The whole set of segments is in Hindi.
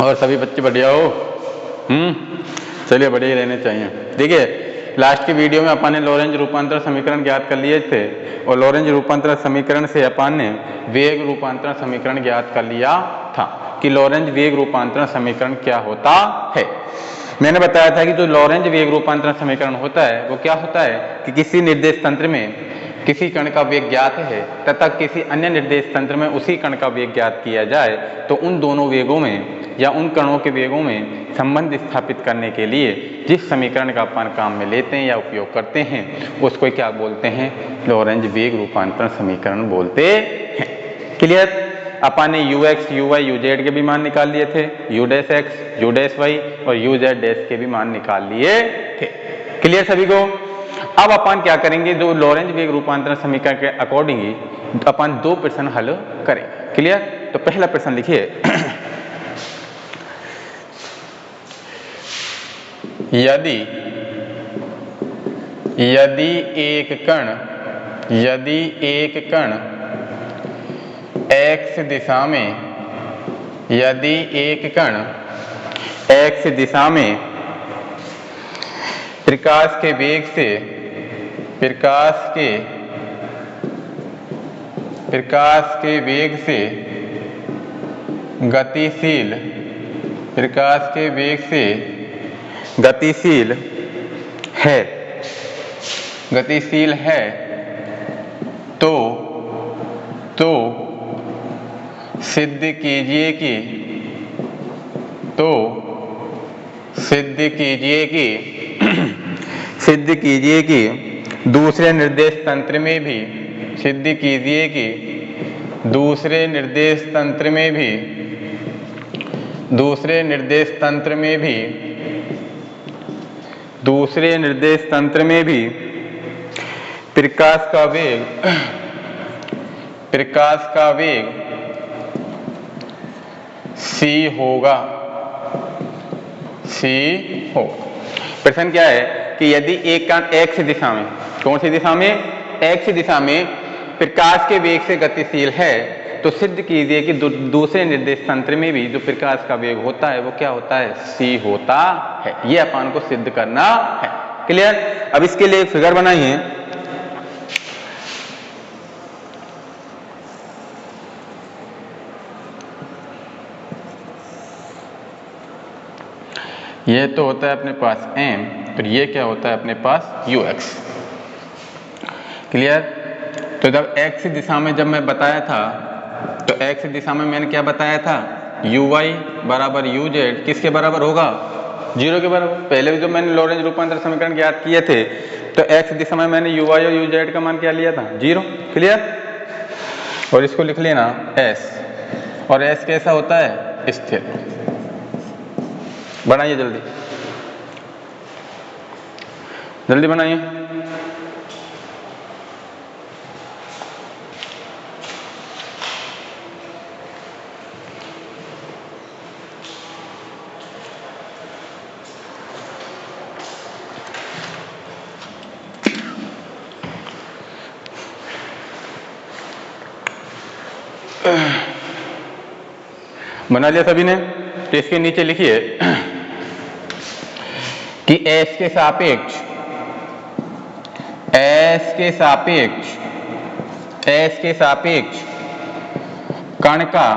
और सभी बच्चे बढ़िया हो? चलिए बढ़िया ही रहने चाहिए। देखिए लास्ट की वीडियो में अपन ने लॉरेंज रूपांतरण समीकरण ज्ञात कर लिए थे और लॉरेंज रूपांतरण समीकरण से अपन ने वेग रूपांतरण समीकरण ज्ञात कर लिया था कि लॉरेंज वेग रूपांतरण समीकरण क्या होता है। मैंने बताया था कि जो लॉरेंज वेग रूपांतरण समीकरण होता है वो क्या होता है कि किसी निर्देश तंत्र में किसी कण का वेग ज्ञात है तथा किसी अन्य निर्देश तंत्र में उसी कण का वेग ज्ञात किया जाए तो उन दोनों वेगों में या उन कणों के वेगों में संबंध स्थापित करने के लिए जिस समीकरण का अपन काम में लेते हैं या उपयोग करते हैं उसको क्या बोलते हैं? लॉरेंज वेग रूपांतरण समीकरण बोलते हैं। क्लियर? अपन ने ux, uy, uz के भी मान निकाल लिए थे, u dash x, u dash y और uz डैश के भी मान निकाल लिए थे। क्लियर सभी को? अब अपन क्या करेंगे, जो लॉरेंज वेग रूपांतरण समीकरण के अकॉर्डिंगली अपन दो प्रश्न हल करें। क्लियर? तो पहला प्रश्न लिखिए यदि एक कण x दिशा में प्रकाश के वेग से गतिशील है तो सिद्ध कीजिए कि दूसरे निर्देश तंत्र में भी प्रकाश का वेग c होगा। प्रश्न क्या है कि यदि एक कण x दिशा में, कौन सी दिशा में? x दिशा में प्रकाश के वेग से गतिशील है तो सिद्ध कीजिए कि दूसरे निर्देश तंत्र में भी जो प्रकाश का वेग होता है वो क्या होता है? c होता है। ये अपन को सिद्ध करना है। क्लियर? अब इसके लिए एक फिगर बनाइए। ये तो होता है अपने पास m, फिर ये क्या होता है अपने पास ux। क्लियर? तो जब x दिशा में जब मैं बताया था तो x दिशा में मैंने क्या बताया था? uy बराबर uz किसके बराबर होगा? 0 के बराबर। पहले भी जो मैंने लॉरेंज रूपांतरण समीकरण ज्ञात किए थे तो x दिशा में मैंने uy और uz का मान क्या लिया था? 0। क्लियर? और इसको लिख लेना s, और s कैसा होता है? स्थिर। बनाइए जल्दी बनाइए। बना लिया सभी ने? तो इसके नीचे लिखिए कि s के सापेक्ष कण का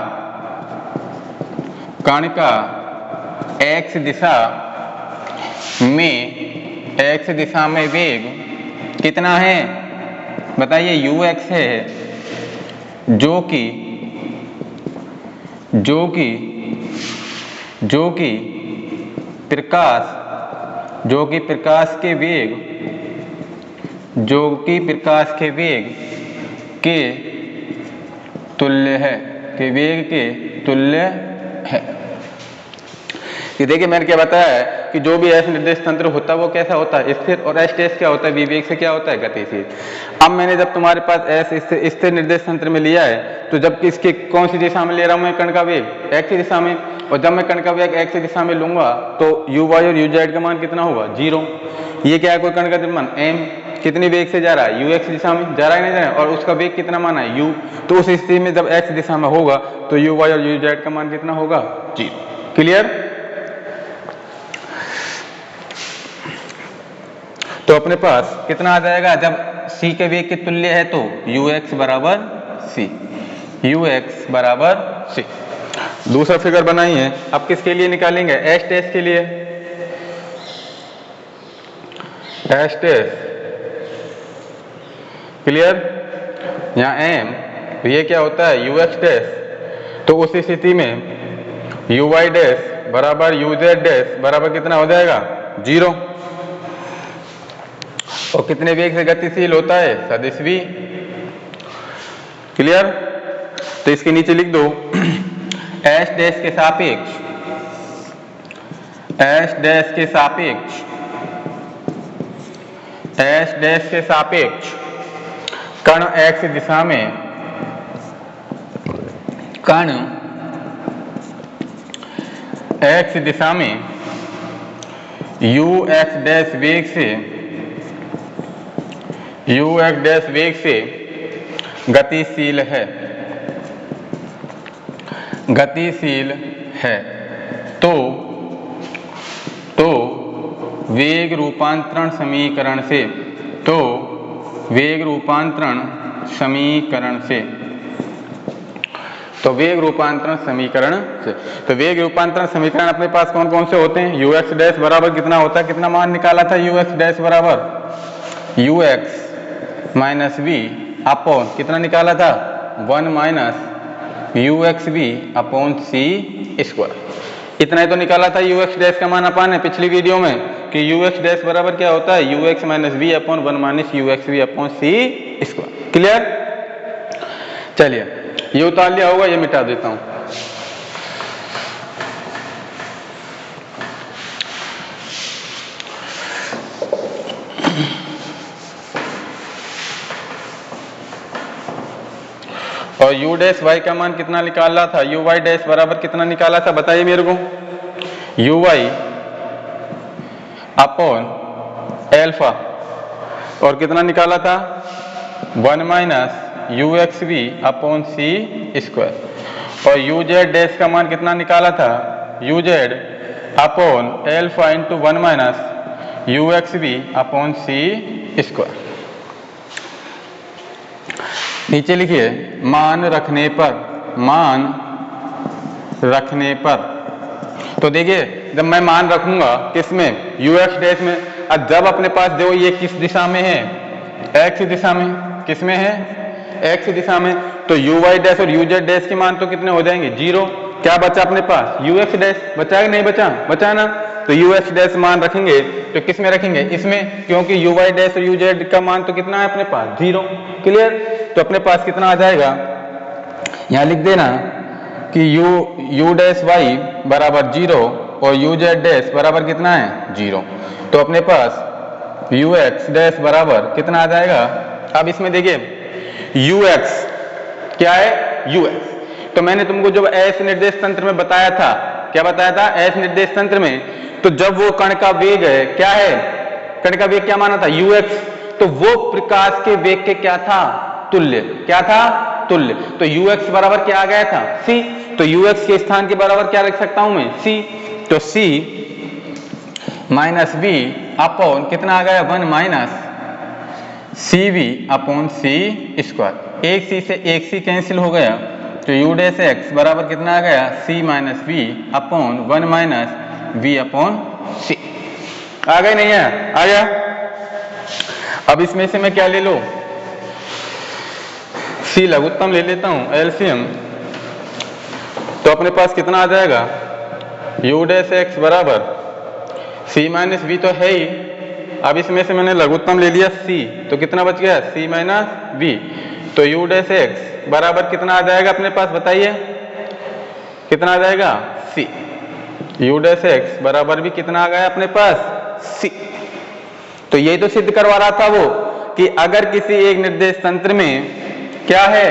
x दिशा में वेग कितना है? बताइए। ux है जो कि प्रकाश के वेग के तुल्य है, कि देखिए मैंने क्या बताया है कि जो भी S निर्देश तंत्र होता है वो कैसा होता है? स्थिर। और S टेस्ट क्या होता है? विवेक से क्या होता है? गतिशील। अब मैंने जब तुम्हारे पास S स्थिर निर्देश तंत्र में लिया है तो जब इसके कौन सी दिशा में ले रहा हूं मैं कण का वेग? x दिशा में। और जब मैं कण का वेग x दिशा में लूंगा तो uy और uz का मान कितना होगा? 0। ये क्या है? कोई कण का द्रव्यमान m कितनी वेग से जा रहा है? ux दिशा में जा रहा है, नहीं जा रहा है? और उसका वेग कितना माना है? u। तो उस स्थिति में जब x दिशा में होगा तो uy और uz का मान कितना होगा? 0। क्लियर? तो अपने पास कितना आ जाएगा, जब c के वेग के तुल्य है तो ux बराबर c, ux बराबर c। दूसरा फिगर बनाइए, अब किसके लिए निकालेंगे, एच टेस्ट के लिए, एच टेस्ट, क्लियर? यहाँ एम, ये क्या होता है, ux डैश, तो उस स्थिति में uy डैश बराबर uz डैश बराबर कितना हो जाएगा, 0। और कितने वेग से गतिशील होता है, सदिश v, क्लियर? तो इसके नीचे लिख दो एच डैश के सापेक्ष, एच डैश के सापेक्ष, एच डैश के सापेक्ष कण x दिशा में, कण x दिशा में ux डैश वेग से, ux डैश वेग से गतिशील है, गतिशील है। तो वेग रूपांतरण समीकरण से, तो वेग रूपांतरण समीकरण से, तो वेग रूपांतरण समीकरण से, तो वेग रूपांतरण समीकरण अपने पास कौन कौन से होते हैं, ux डैश बराबर कितना होता है, कितना मान निकाला था, ux डैश बराबर ux माइनस v अपॉन कितना निकाला था, 1 minus ux v upon c square. इतना ही तो निकाला था ux डैश का मान अपन ने पिछली वीडियो में, कि ux डैश बराबर क्या होता है, ux minus v upon 1 minus ux v upon c square. Clear? चलिए ये उतार लिया होगा, ये मिटा देता हूं। और u डैश y का मान कितना निकाला था, uy डैश बराबर कितना निकाला था, बताइए मेरे को, uy अपॉन एल्फा, और कितना निकाला था, 1 minus ux v upon c square. और uz डैश का मान कितना निकाला था, uz upon alpha into 1 minus ux v upon c square. नीचे लिखिए मान रखने पर, मान रखने पर, तो देखिए जब मैं मान रखूंगा किसमें, ux डैश में, अब जब अपने पास जो ये किस दिशा में है, x दिशा में, किसमें है, x दिशा में, तो uy डैश और uz डैश के मान तो कितने हो जाएंगे, 0। क्या बचा अपने पास, ux डैश बचा कि नहीं बचा, बचा ना, तो ux डैश मान रखेंगे तो किस में रखेंगे, इसमें, क्योंकि uy डैश और uz का मान तो कितना है अपने पास, 0। क्लियर? तो अपने पास कितना आ जाएगा, यहां लिख देना कि u डैश y बराबर 0 और uz डैश बराबर कितना है, 0। तो अपने पास ux डैश बराबर कितना आ जाएगा, अब इसमें देखिए ux क्या है, ux, तो मैंने तुमको जब एस निर्देश तंत्र में बताया था, क्या बताया था, एस निर्देश तंत्र में, तो जब वो कण का वेग है, क्या है, कण का वेग क्या माना था, ux, तो वो प्रकाश के वेग के क्या था, तुल्य, क्या था, तुल्य। तो ux बराबर क्या आ गया था, c, तो ux के स्थान के बराबर क्या रख सकता हूं मैं, c, तो c माइनस v अपॉन कितना आ गया, 1 minus cv upon c square. एक c से एक c कैंसिल हो गया, तो u डैश x बराबर कितना आ गया, c minus v upon 1 minus v upon c। आ गया नहीं है, आ गया। अब इसमें से मैं क्या ले लो, c लघुत्तम ले लेता हूं, एलसीएम, तो अपने पास कितना आ जाएगा, u डैश x बराबर c माइनस v तो है ही, अब इसमें से मैंने लघुत्तम ले लिया c, तो कितना बच गया, c माइनस v, तो u डैश x बराबर कितना आ जाएगा अपने पास, बताइए कितना आ जाएगा, c, u डैश x बराबर भी कितना आ गया अपने पास, c। तो यही तो सिद्ध करवा रहा था वो, कि अगर किसी एक निर्देश तंत्र में क्या है,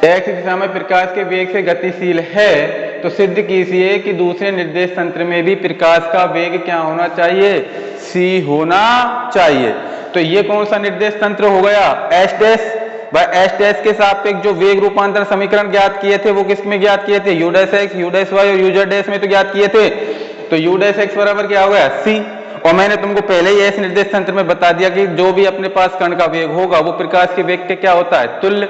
x दिशा में प्रकाश के वेग से गतिशील है, तो सिद्ध कीजिए कि दूसरे निर्देश तंत्र में भी प्रकाश का वेग क्या होना चाहिए, c होना चाहिए। तो ये कौन सा निर्देश तंत्र हो गया, एच डैश, वह एस डैश के सापेक्ष जो वेग रूपांतरण समीकरण ज्ञात किए थे वो किस में ज्ञात किए थे, u dash x, u dash y और यू जेड डैश में तो ज्ञात किए थे। तो यू डैश एक्स बराबर क्या हो गया, सी। और मैंने तुमको पहले ही एस निर्देश तंत्र में बता दिया कि जो भी अपने पास कण का वेग होगा वो प्रकाश के वेग के क्या होता है, तुल्य।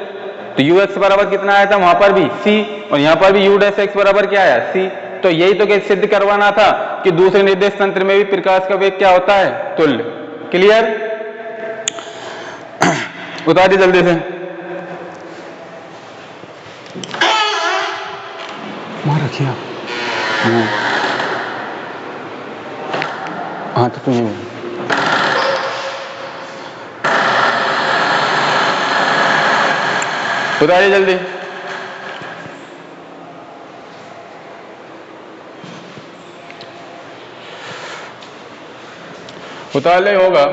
तो यू एक्स बराबर कितना आया था वहां पर भी सी, और यहाँ पर भी यू डैश एक्स बराबर क्या आया, सी। तो यही तो सिद्ध करवाना था कि दूसरे निर्देश तंत्र में भी प्रकाश का वेग क्या होता है, तुल्य। क्लियर, उतारिए जल्दी से। वहां रखिए आप। हाँ तो तुम्हें उतारिए जल्दी। उतार ले होगा।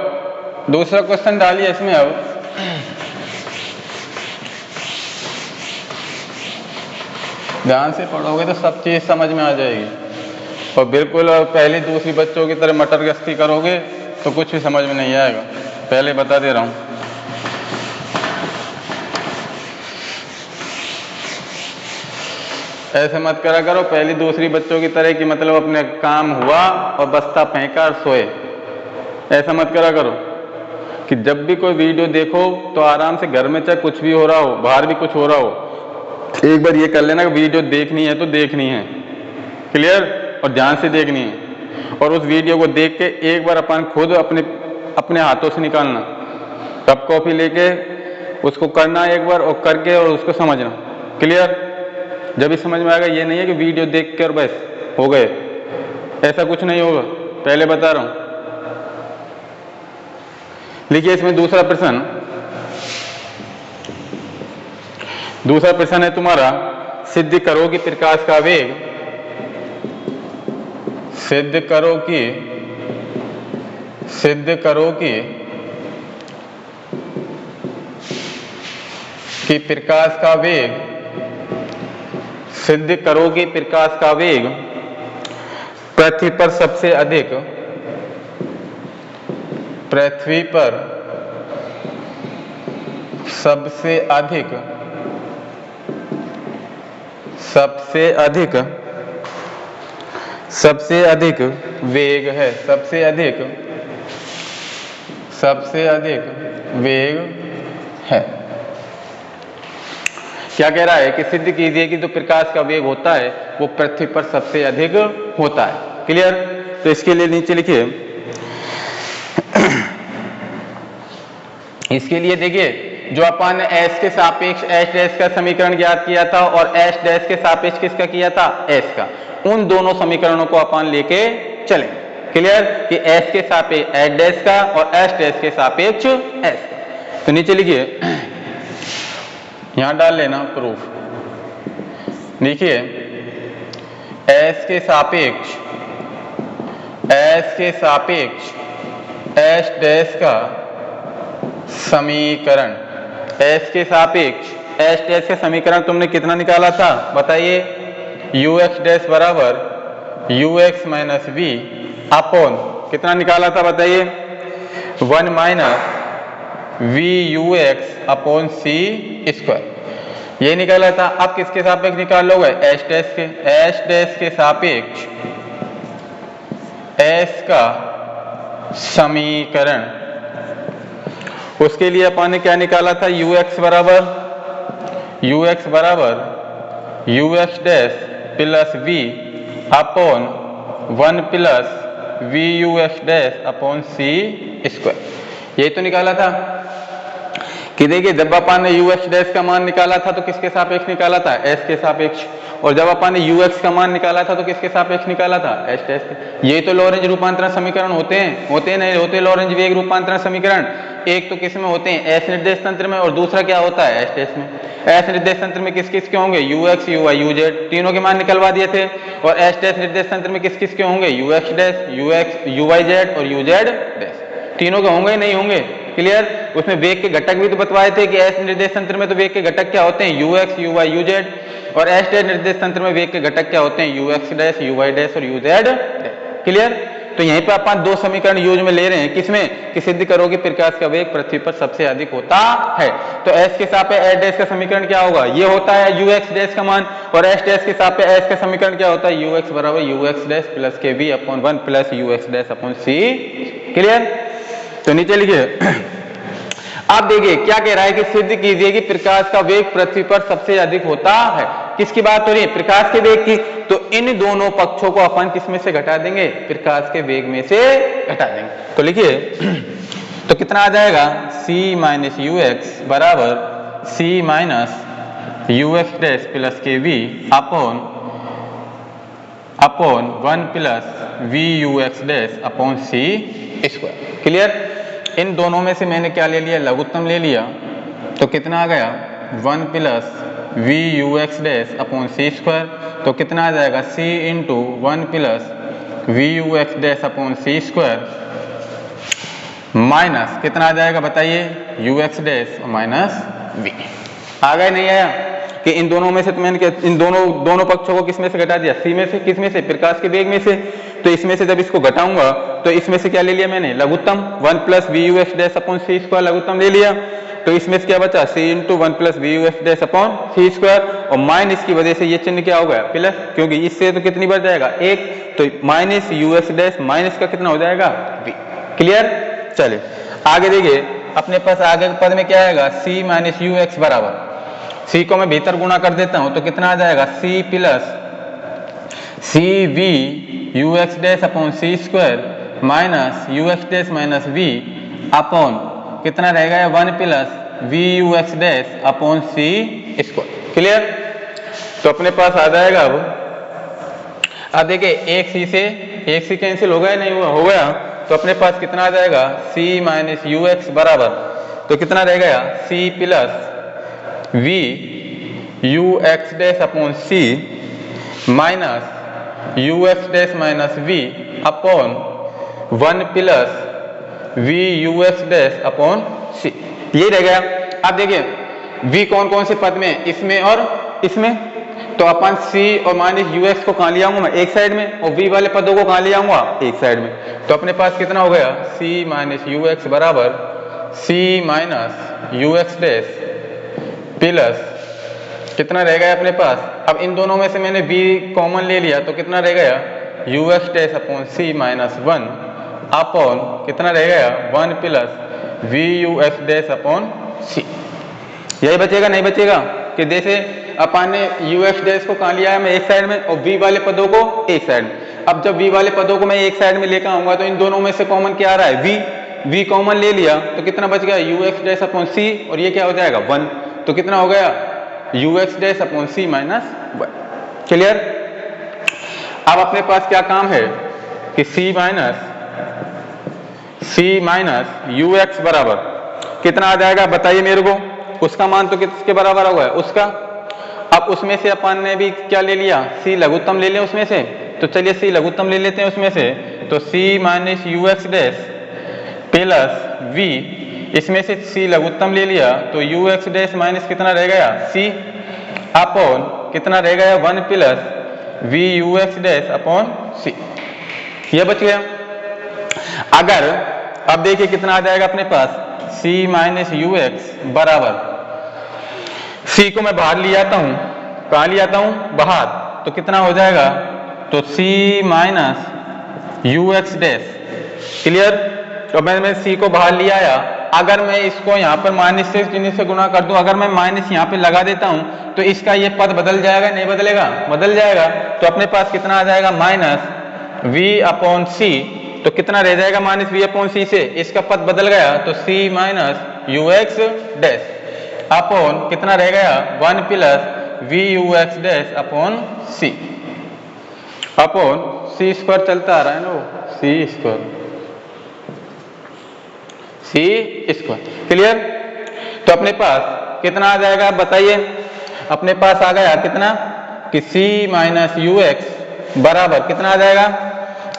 दूसरा क्वेश्चन डालिए इसमें अब। ध्यान से पढ़ोगे तो सब चीज समझ में आ जाएगी, और बिल्कुल पहली दूसरी बच्चों की तरह मटर गश्ती करोगे तो कुछ भी समझ में नहीं आएगा, पहले बता दे रहा हूं। ऐसे मत करा करो पहली दूसरी बच्चों की तरह कि मतलब अपने काम हुआ और बस्ता फेंका और सोए। ऐसा मत करा करो कि जब भी कोई वीडियो देखो तो आराम से घर में चाहे कुछ भी हो रहा हो, बाहर भी कुछ हो रहा हो, एक बार ये कर लेना कि वीडियो देखनी है तो देखनी है, क्लियर, और ध्यान से देखनी है। और उस वीडियो को देख के एक बार अपन खुद अपने हाथों से निकालना, कप कॉपी लेके उसको करना एक बार, और करके और उसको समझना, क्लियर। जब भी समझ में आएगा, ये नहीं है कि वीडियो देख कर बस हो गए, ऐसा कुछ नहीं होगा, पहले बता रहा हूं। लिखिए इसमें दूसरा प्रश्न। दूसरा प्रश्न है तुम्हारा, सिद्ध करो कि प्रकाश का वेग, सिद्ध करो कि प्रकाश का वेग, सिद्ध करो कि प्रकाश का वेग पृथ्वी पर सबसे अधिक, पृथ्वी पर सबसे अधिक वेग है, सबसे अधिक वेग है। क्या कह रहा है कि सिद्ध कीजिए कि जो प्रकाश का वेग होता है वो पृथ्वी पर सबसे अधिक होता है, क्लियर। तो इसके लिए नीचे लिखिए, इसके लिए देखिए जो अपन ने एस के सापेक्ष एस डैश का समीकरण ज्ञात किया था और एस डैश के सापेक्ष किसका किया था, एस का, उन दोनों समीकरणों को अपन लेके चलें, क्लियर, कि एस के सापेक्ष एस डैश का और एस डैश के सापेक्ष एस का। तो नीचे लिखिए, यहां डाल लेना प्रूफ, देखिए एस के सापेक्ष एस डैश का समीकरण, एस के सापेक्ष एस डैश का समीकरण तुमने कितना निकाला था बताइए, यू एक्स डैश बराबर u x minus v upon कितना निकाला था बताइए, 1 minus v u x upon c square, ये निकाला था। अब किसके सापेक्ष निकाल लोगे, एस डैश के सापेक्ष एस का समीकरण, उसके लिए अपन ने क्या निकाला था, यू एक्स बराबर u x dash plus v upon 1 plus v u x dash upon c square, यही तो निकाला था। कि देखिए जब अपन ने यू एक्स डैश का मान निकाला था तो किसके सापेक्ष निकाला था, एस के सापेक्ष, और जब अपन ने यू एक्स का मान निकाला था तो किसके सापेक्ष निकाला था, एस डैश के। यही तो लॉरेंज रूपांतरण समीकरण होते हैं नहीं होते लॉरेंज वेग रूपांतरण समीकरण। एक तो किस में होते हैं, एस निर्देश तंत्र में, और दूसरा क्या होता है, एस डैश में। एस निर्देश तंत्र में किस किस के होंगे, u x u y u Z, तीनों के मान निकलवा दिए थे। और एस डैश निर्देश तंत्र में किस किस के होंगे, u x dash u x u y z और यू जेड डैश, तीनों के होंगे नहीं होंगे, क्लियर। उसमें वेग के घटक भी तो बतवाए थे कि एस निर्देश तंत्र में तो वेग के घटक क्या होते हैं, u x u y u z, और एस डैश निर्देश तंत्र में वेग के घटक क्या होते हैं, u x dash u y dash और यू जेड, क्लियर। तो यहीं पे अपन दो समीकरण यूज में ले रहे हैं, किसमें कि सिद्ध करो कि प्रकाश का वेग पृथ्वी पर सबसे अधिक होता है। तो एस के सापेक्ष एस डैश का समीकरण क्या होगा, ये होता है यू एक्स डैश का मान, और एस डैश के सापेक्ष एस का समीकरण क्या होता है, यू एक्स बराबर यू एक्स डैश प्लस के v upon 1 plus u x dash upon c. Clear? तो नीचे लिखिए, आप देखिए क्या कह रहा है कि सिद्ध कीजिए कि प्रकाश का वेग पृथ्वी पर सबसे अधिक होता है। किसकी बात हो रही है, प्रकाश के वेग की। तो इन दोनों पक्षों को अपन किस में से घटा देंगे, प्रकाश के वेग में से घटा देंगे। तो लिखिए, तो कितना आ जाएगा, c माइनस यू एक्स बराबर c minus u x dash plus के v upon 1 plus v u x dash upon c square. Clear? इन दोनों में से मैंने क्या ले लिया, लघुत्तम ले लिया, तो कितना आ गया 1 plus v u x dash upon c square. तो कितना आ जाएगा c into 1 plus v u x dash upon c square minus कितना आ जाएगा बताइए, u x dash minus v. आ गया नहीं आया कि इन दोनों में से, तो मैंने इन दोनों पक्षों को किस में से घटा दिया, सी में से, किस में से, प्रकाश के वेग में से। तो इसमें से जब इसको घटाऊंगा तो इसमें से क्या ले लिया मैंने, लघुत्तम 1 plus v u x dash upon c square लघुत्तम ले लिया। तो इसमें से क्या बचा, c into 1 plus v u x dash upon c square, और माइनस की वजह से ये चिन्ह क्या हो गया, प्लस, क्योंकि इससे तो कितनी बढ़ जाएगा, एक, तो minus u x dash minus का कितना हो जाएगा, वी। क्लियर? चलिए आगे देखिए, अपने पास आगे के पद में क्या आएगा, c माइनस यू एक्स बराबर, c को मैं भीतर गुणा कर देता हूं, तो कितना आ जाएगा c plus c v u x dash upon c square minus u x dash minus v upon कितना रहेगा, 1 plus v u x dash upon c square. Clear? तो अपने पास आ जाएगा अब देखिए, एक सी कैंसिल हो गया, नहीं हुआ, हो गया। तो अपने पास कितना आ जाएगा, c माइनस यू एक्स बराबर, तो कितना रह गया, c plus v u x dash upon c minus u x dash minus v upon 1 plus v u x dash upon c, ये रह गया। अब देखिए v कौन कौन से पद में, इसमें और इसमें, तो अपन c और माइनस यू एक्स को कहाँ ले आऊंगा मैं, एक साइड में, और v वाले पदों को कहाँ ले आऊंगा, एक साइड में। तो अपने पास कितना हो गया, c माइनस यू एक्स बराबर c minus u x dash plus कितना रह गया अपने पास, अब इन दोनों में से मैंने v कॉमन ले लिया, तो कितना रह गया, u x dash upon c minus 1 upon कितना रह गया, 1 plus v u x dash upon c. यही बचेगा, नहीं बचेगा कि जैसे अपन ने यू एक्स डैश को कहाँ लिया है, मैं एक साइड में, और v वाले पदों को एक साइड में। अब जब v वाले पदों को मैं एक साइड में लेकर आऊंगा, तो इन दोनों में से कॉमन क्या आ रहा है, v कॉमन ले लिया, तो कितना बच गया, u x dash upon c, और ये क्या हो जाएगा 1, तो कितना हो गया, u x dash upon c minus 1। Clear? अब अपने पास क्या काम है कि c माइनस यू एक्स बराबर कितना आ जाएगा बताइए मेरे को, उसका मान तो किसके बराबर होगा, उसका। अब उसमें से अपन ने भी क्या ले लिया, c लघुत्तम ले लिया उसमें से, तो चलिए c लघुत्तम ले लेते हैं उसमें से। तो c minus u x dash plus v, इसमें से c लघुत्तम ले लिया, तो यू एक्स डैश माइनस कितना रह गया, c अपॉन कितना रह गया, 1 plus v u x dash upon c, यह बच गया। अगर अब देखिए कितना आ जाएगा अपने पास, c माइनस यू एक्स बराबर, c को मैं बाहर ले आता हूं, कहाँ ले आता हूं, बाहर, तो कितना हो जाएगा, तो c minus u x dash. Clear? तो मैं c को बाहर ले आया, अगर मैं इसको यहाँ पर माइनस से चिन्ह से गुणा कर दूं, अगर मैं माइनस यहाँ पे लगा देता हूं, तो इसका ये पद बदल जाएगा, नहीं बदलेगा, बदल जाएगा। तो अपने पास कितना आ जाएगा, माइनस वी अपॉन सी, तो कितना रह जाएगा, माइनस वी अपॉन सी से इसका पद बदल गया, तो c minus u x dash upon कितना रह गया, 1 plus v u x dash upon c upon c square चलता आ रहा है ना, c square, c square. Clear? तो अपने पास कितना आ जाएगा बताइए, अपने पास आ गया कितना कि c माइनस यू एक्स बराबर कितना आ जाएगा।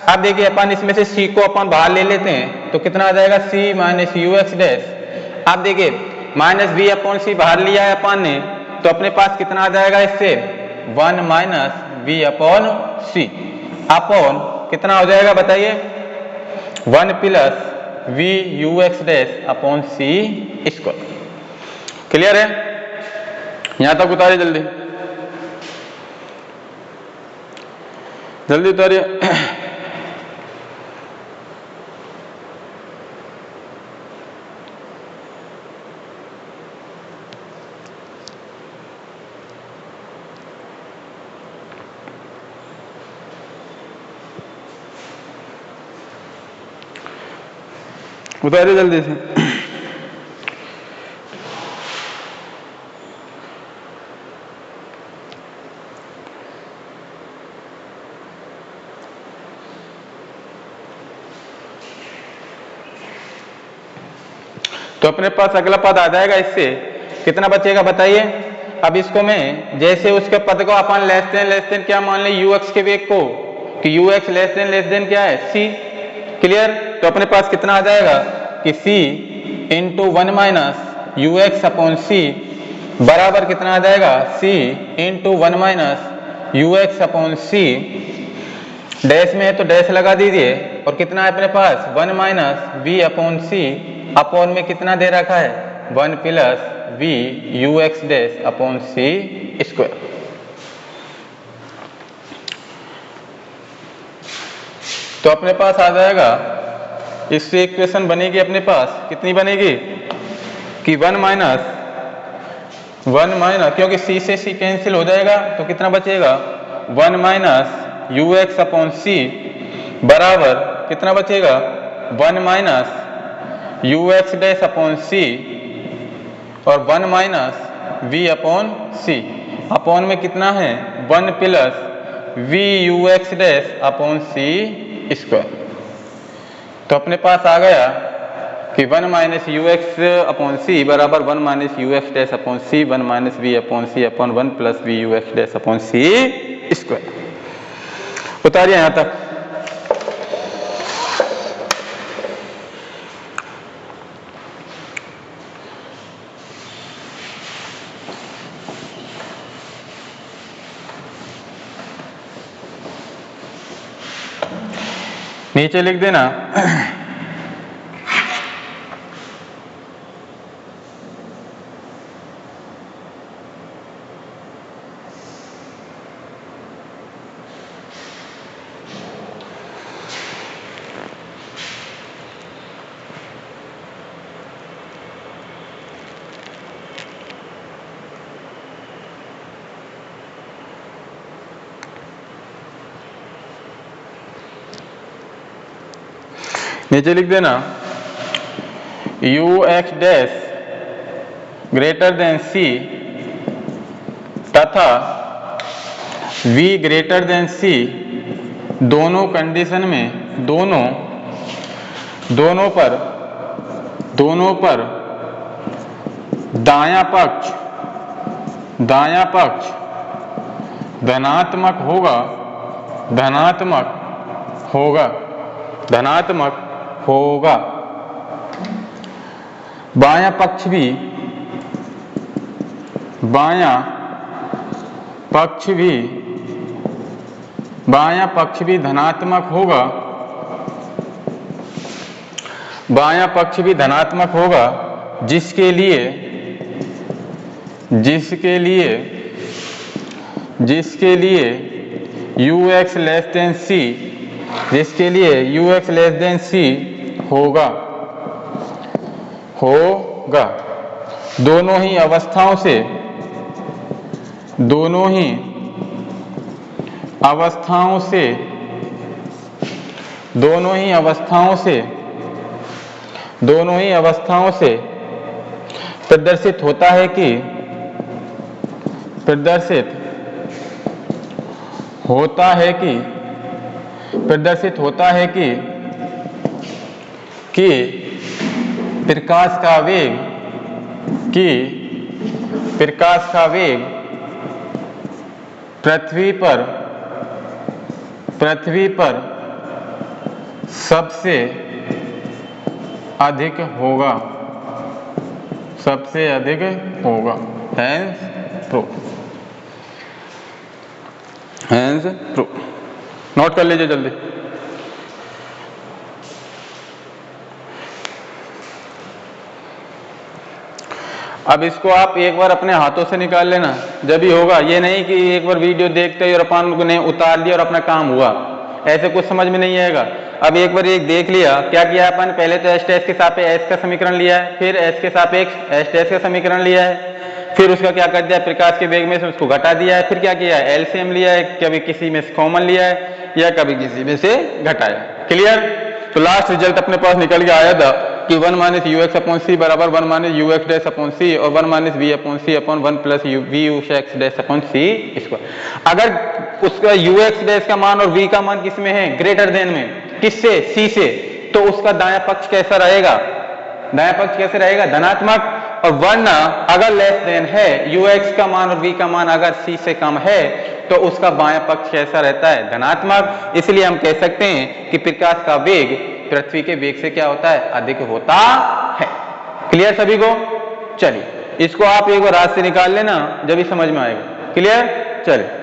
अब देखिए अपन इसमें से c को अपन बाहर ले लेते हैं, तो कितना आ जाएगा, c minus u x dash. अब देखिए माइनस वी अपॉन सी बाहर लिया है अपन ने, तो अपने पास कितना आ जाएगा, इससे 1 minus v upon c upon कितना हो जाएगा बताइए, 1 plus v u x dash upon c square. Clear है? यहां तक उतारिए, जल्दी जल्दी उतारिए। उतारिए जल्दी से। तो अपने पास अगला पद आ जाएगा, इससे कितना बचेगा बताइए। अब इसको मैं जैसे उसके पद को अपन लेस देन क्या मान ले, यू एक्स के वेग को, कि यू एक्स लेस देन क्या है, सी। क्लियर? तो अपने पास कितना आ जाएगा कि c into 1 minus u x upon c बराबर कितना आ जाएगा, c into 1 minus u x upon c. Dash में है तो डैश लगा दीजिए, और कितना है अपने पास 1 minus v upon c, upon में कितना दे रखा है 1 plus v u x dash upon c square. तो अपने पास आ जाएगा, इससे इक्वेशन बनेगी अपने पास, कितनी बनेगी कि 1 माइनस, क्योंकि सी से सी कैंसिल हो जाएगा तो कितना बचेगा 1 minus u x upon c बराबर कितना बचेगा 1 minus u x dash upon c और 1 minus v upon c, upon में कितना है 1 plus v u x dash upon c square. तो अपने पास आ गया कि 1 minus u x upon c बराबर 1 minus u x dash upon c 1 minus v upon c upon 1 plus v u x dash upon c square. उतारिए यहां तक। नीचे लिख देना नीचे लिख देना u x dash greater than c तथा v ग्रेटर देन सी, दोनों कंडीशन में दोनों पर दायां पक्ष धनात्मक होगा, बायां पक्ष भी धनात्मक होगा, जिसके लिए यू एक्स लेस देन सी होगा। दोनों ही अवस्थाओं से प्रदर्शित होता है कि प्रकाश का वेग पृथ्वी पर सबसे अधिक होगा। Hence proof. नोट कर लीजिए जल्दी। अब इसको आप एक बार अपने हाथों से निकाल लेना, जब भी होगा। ये नहीं कि एक बार वीडियो देखते ही और अपन ने उतार लिया और अपना काम हुआ, ऐसे कुछ समझ में नहीं आएगा। अब एक बार ये देख लिया, क्या किया अपन, पहले तो एच डैश के सापेक्ष एच का समीकरण लिया है, फिर एच के सापेक्ष एच डैश का समीकरण लिया है, फिर उसका क्या कर दिया, प्रकाश के वेग में से उसको घटा दिया है, फिर क्या किया है, एलसीएम लिया है, कभी किसी में से कॉमन लिया है या कभी किसी में से घटाया। क्लियर? तो लास्ट रिजल्ट अपने पास निकल के आया था कि 1 minus u x upon c बराबर 1 minus u x dash upon c और 1 minus v upon c upon 1 plus v u x dash upon c square. अगर उसका यू एक्स डैश का मान और वी का मान किसमें है, ग्रेटर देन में, किससे, सी से, तो उसका दायां पक्ष कैसा रहेगा, दायां पक्ष कैसे रहेगा, धनात्मक। और वरना अगर लेस देन है, यू एक्स का मान और वी का मान अगर सी से कम है, तो उसका बायां पक्ष कैसा रहता है, धनात्मक। इसलिए हम कह सकते हैं कि प्रकाश का वेग पृथ्वी के वेग से क्या होता है, अधिक होता है। क्लियर सभी को? चलिए इसको आप एक बार हाथ से निकाल लेना, जब भी समझ में आएगा। क्लियर? चलिए।